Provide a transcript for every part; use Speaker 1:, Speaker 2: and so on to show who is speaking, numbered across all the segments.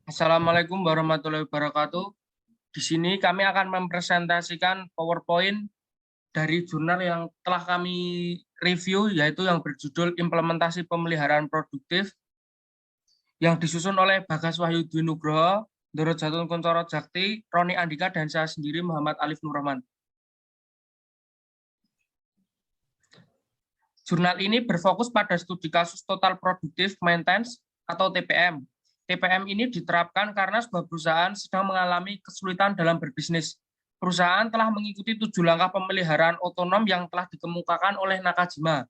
Speaker 1: Assalamualaikum warahmatullahi wabarakatuh. Di sini kami akan mempresentasikan PowerPoint dari jurnal yang telah kami review, yaitu yang berjudul Implementasi Pemeliharaan Produktif, yang disusun oleh Bagas Wahyu Dwi Nugroho, Ndoro Jatun Kuncoro Jakti, Roni Andika, dan saya sendiri Muhammad Alif Nurrahman. Jurnal ini berfokus pada studi kasus Total Productive Maintenance atau TPM. TPM ini diterapkan karena sebuah perusahaan sedang mengalami kesulitan dalam berbisnis. Perusahaan telah mengikuti 7 langkah pemeliharaan otonom yang telah dikemukakan oleh Nakajima.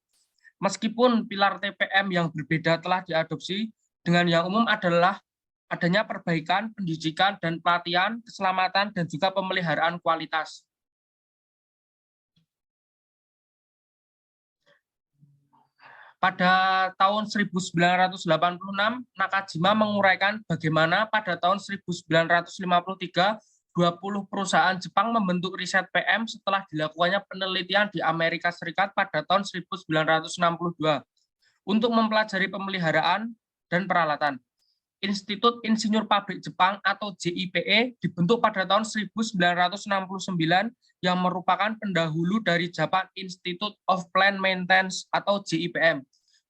Speaker 1: Meskipun pilar TPM yang berbeda telah diadopsi, dengan yang umum adalah adanya perbaikan, pendidikan, dan pelatihan, keselamatan, dan juga pemeliharaan kualitas. Pada tahun 1986, Nakajima menguraikan bagaimana pada tahun 1953, 20 perusahaan Jepang membentuk riset PM setelah dilakukannya penelitian di Amerika Serikat pada tahun 1962 untuk mempelajari pemeliharaan dan peralatan. Institut Insinyur Pabrik Jepang atau JIPE dibentuk pada tahun 1969 yang merupakan pendahulu dari Japan Institute of Plant Maintenance atau JIPM.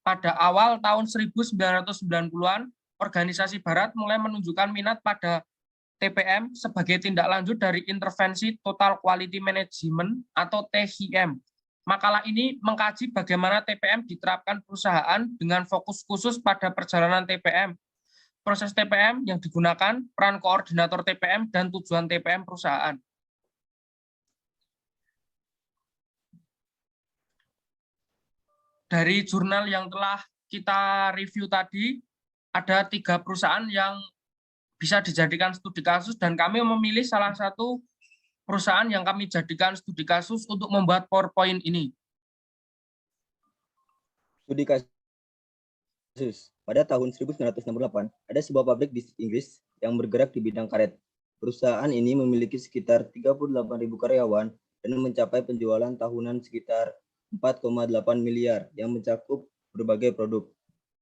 Speaker 1: Pada awal tahun 1990-an, organisasi Barat mulai menunjukkan minat pada TPM sebagai tindak lanjut dari intervensi Total Quality Management atau TQM. Makalah ini mengkaji bagaimana TPM diterapkan perusahaan dengan fokus khusus pada perjalanan TPM, proses TPM yang digunakan, peran koordinator TPM, dan tujuan TPM perusahaan. Dari jurnal yang telah kita review tadi, ada 3 perusahaan yang bisa dijadikan studi kasus, dan kami memilih salah satu perusahaan yang kami jadikan studi kasus untuk membuat PowerPoint ini.
Speaker 2: Studi kasus. Pada tahun 1968, ada sebuah pabrik di Inggris yang bergerak di bidang karet. Perusahaan ini memiliki sekitar 38.000 karyawan dan mencapai penjualan tahunan sekitar 4,8 miliar yang mencakup berbagai produk.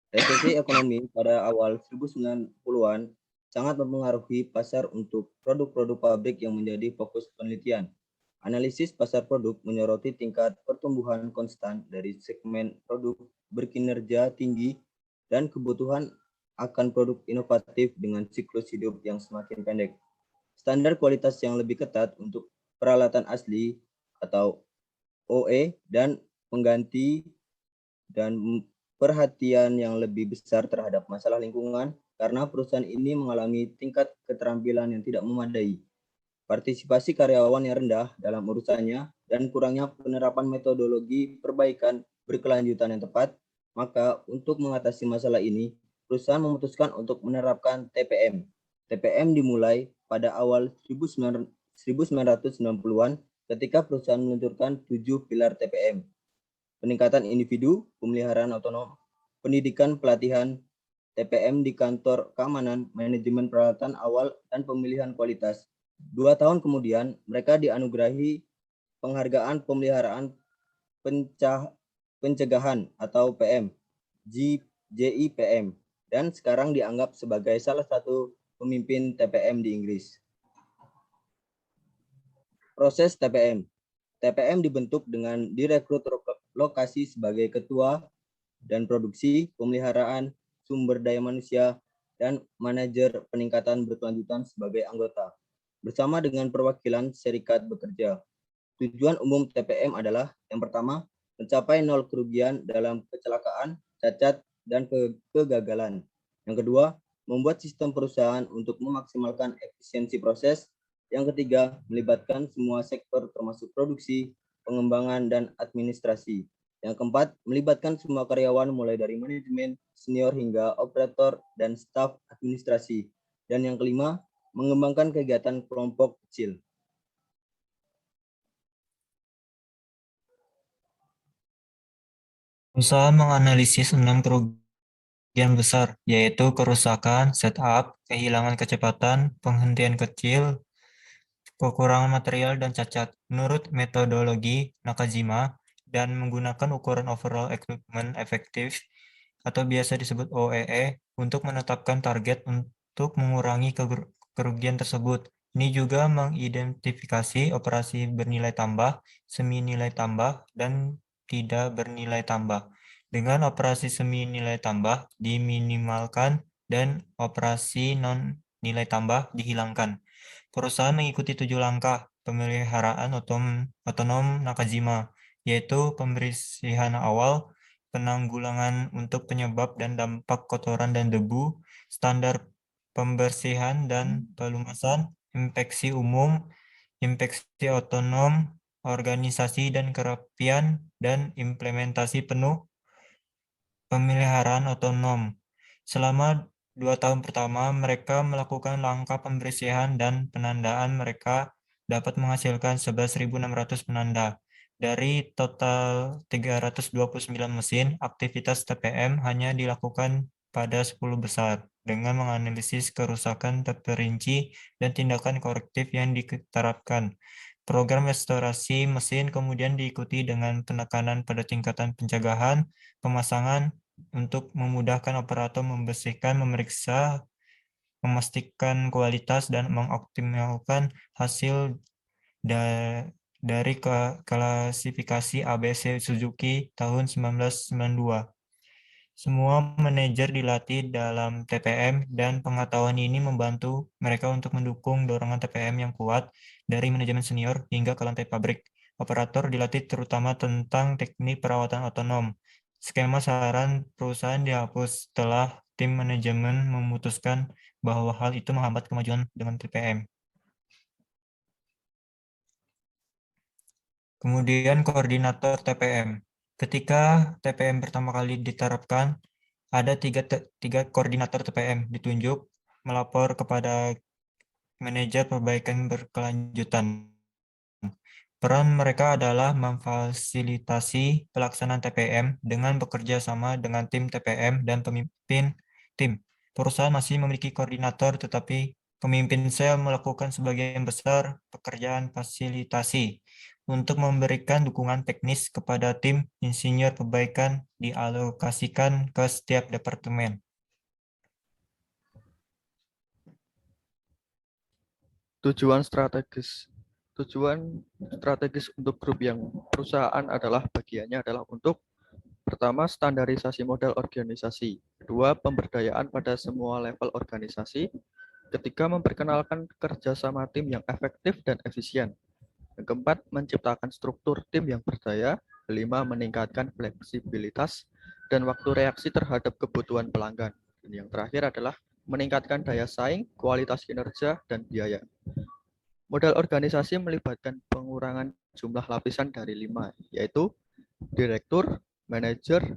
Speaker 2: Resesi ekonomi pada awal 1990-an sangat mempengaruhi pasar untuk produk-produk pabrik yang menjadi fokus penelitian. Analisis pasar produk menyoroti tingkat pertumbuhan konstan dari segmen produk berkinerja tinggi dan kebutuhan akan produk inovatif dengan siklus hidup yang semakin pendek. Standar kualitas yang lebih ketat untuk peralatan asli atau OE dan pengganti, dan perhatian yang lebih besar terhadap masalah lingkungan karena perusahaan ini mengalami tingkat keterampilan yang tidak memadai, partisipasi karyawan yang rendah dalam urusannya, dan kurangnya penerapan metodologi perbaikan berkelanjutan yang tepat. Maka untuk mengatasi masalah ini, perusahaan memutuskan untuk menerapkan TPM. TPM dimulai pada awal 1990-an ketika perusahaan meluncurkan 7 pilar TPM. Peningkatan individu, pemeliharaan otonom, pendidikan, pelatihan, TPM di kantor keamanan, manajemen peralatan awal, dan pemilihan kualitas. 2 tahun kemudian, mereka dianugerahi penghargaan pemeliharaan pencegahan atau PM, JIPM, dan sekarang dianggap sebagai salah satu pemimpin TPM di Inggris. Proses TPM. TPM dibentuk dengan direkrut lokasi sebagai ketua dan produksi, pemeliharaan, sumber daya manusia, dan manajer peningkatan berkelanjutan sebagai anggota, bersama dengan perwakilan serikat bekerja. Tujuan umum TPM adalah yang pertama, mencapai 0 kerugian dalam kecelakaan, cacat, dan kegagalan. Yang kedua, membuat sistem perusahaan untuk memaksimalkan efisiensi proses. Yang ketiga, melibatkan semua sektor termasuk produksi, pengembangan, dan administrasi. Yang keempat, melibatkan semua karyawan mulai dari manajemen, senior hingga operator dan staf administrasi. Dan yang kelima, mengembangkan kegiatan kelompok kecil.
Speaker 3: Usaha menganalisis 6 kerugian besar, yaitu kerusakan, setup, kehilangan kecepatan, penghentian kecil, kekurangan material, dan cacat. Menurut metodologi Nakajima dan menggunakan ukuran overall equipment effective atau biasa disebut OEE untuk menetapkan target untuk mengurangi kerugian tersebut. Ini juga mengidentifikasi operasi bernilai tambah, semi nilai tambah, dan tidak bernilai tambah. Dengan operasi semi nilai tambah diminimalkan dan operasi non nilai tambah dihilangkan. Perusahaan mengikuti 7 langkah pemeliharaan otonom Nakajima, yaitu pembersihan awal, penanggulangan untuk penyebab dan dampak kotoran dan debu, standar pembersihan dan pelumasan, inspeksi umum, inspeksi otonom, organisasi dan kerapian, dan implementasi penuh pemeliharaan otonom. Selama 2 tahun pertama, mereka melakukan langkah pembersihan dan penandaan. Mereka dapat menghasilkan 11.600 penanda. Dari total 329 mesin, aktivitas TPM hanya dilakukan pada 10 besar dengan menganalisis kerusakan terperinci dan tindakan korektif yang diterapkan. Program restorasi mesin kemudian diikuti dengan penekanan pada tingkatan pencegahan, pemasangan, untuk memudahkan operator membersihkan, memeriksa, memastikan kualitas, dan mengoptimalkan hasil dari klasifikasi ABC Suzuki tahun 1992. Semua manajer dilatih dalam TPM dan pengetahuan ini membantu mereka untuk mendukung dorongan TPM yang kuat dari manajemen senior hingga ke lantai pabrik. Operator dilatih terutama tentang teknik perawatan otonom. Skema saran perusahaan dihapus setelah tim manajemen memutuskan bahwa hal itu menghambat kemajuan dengan TPM. Kemudian koordinator TPM. Ketika TPM pertama kali diterapkan, ada tiga koordinator TPM ditunjuk melapor kepada manajer perbaikan berkelanjutan. Peran mereka adalah memfasilitasi pelaksanaan TPM dengan bekerja sama dengan tim TPM dan pemimpin tim. Perusahaan masih memiliki koordinator, tetapi pemimpin sel melakukan sebagian besar pekerjaan fasilitasi. Untuk memberikan dukungan teknis kepada tim insinyur perbaikan dialokasikan ke setiap departemen.
Speaker 4: Tujuan strategis untuk grup yang perusahaan adalah bagiannya adalah untuk pertama, standarisasi model organisasi. Kedua, pemberdayaan pada semua level organisasi. Ketiga, memperkenalkan kerjasama tim yang efektif dan efisien. Yang keempat, menciptakan struktur tim yang berdaya. Kelima, meningkatkan fleksibilitas dan waktu reaksi terhadap kebutuhan pelanggan. Dan yang terakhir adalah meningkatkan daya saing, kualitas kinerja, dan biaya. Model organisasi melibatkan pengurangan jumlah lapisan dari 5, yaitu direktur, manajer,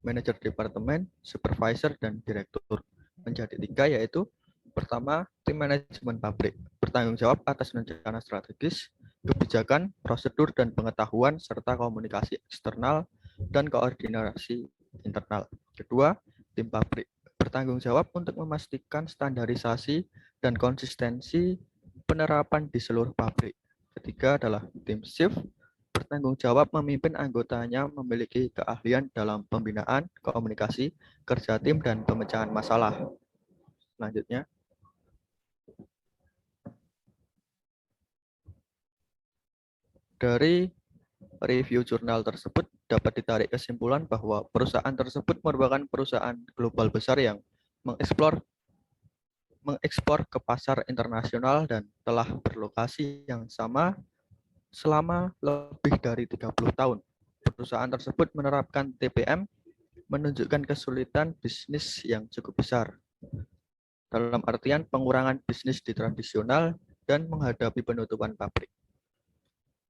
Speaker 4: manajer departemen, supervisor, dan direktur. Menjadi 3, yaitu pertama, tim manajemen pabrik, bertanggung jawab atas rencana strategis, kebijakan, prosedur, dan pengetahuan, serta komunikasi eksternal dan koordinasi internal. Kedua, tim pabrik, bertanggung jawab untuk memastikan standarisasi dan konsistensi penerapan di seluruh pabrik. Ketiga adalah tim shift, bertanggung jawab memimpin anggotanya memiliki keahlian dalam pembinaan, komunikasi, kerja tim, dan pemecahan masalah. Selanjutnya, dari review jurnal tersebut dapat ditarik kesimpulan bahwa perusahaan tersebut merupakan perusahaan global besar yang mengekspor ke pasar internasional dan telah berlokasi yang sama selama lebih dari 30 tahun. Perusahaan tersebut menerapkan TPM menunjukkan kesulitan bisnis yang cukup besar. Dalam artian pengurangan bisnis di tradisional dan menghadapi penutupan pabrik.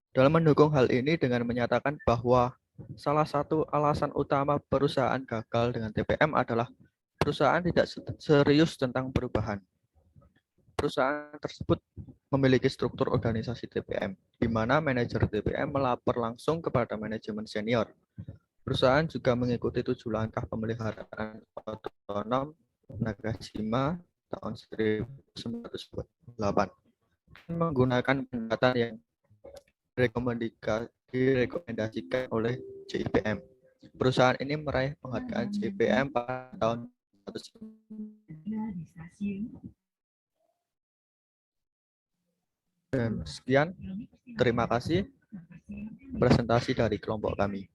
Speaker 4: Dalam mendukung hal ini dengan menyatakan bahwa salah satu alasan utama perusahaan gagal dengan TPM adalah perusahaan tidak serius tentang perubahan. Perusahaan tersebut memiliki struktur organisasi TPM, di mana manajer TPM melapor langsung kepada manajemen senior. Perusahaan juga mengikuti 7 langkah pemeliharaan otonom Nakajima tahun 1998 menggunakan pendekatan yang direkomendasikan oleh JIPM. Perusahaan ini meraih penghargaan JPM pada tahun 1900. Dan sekian, terima kasih presentasi dari kelompok kami.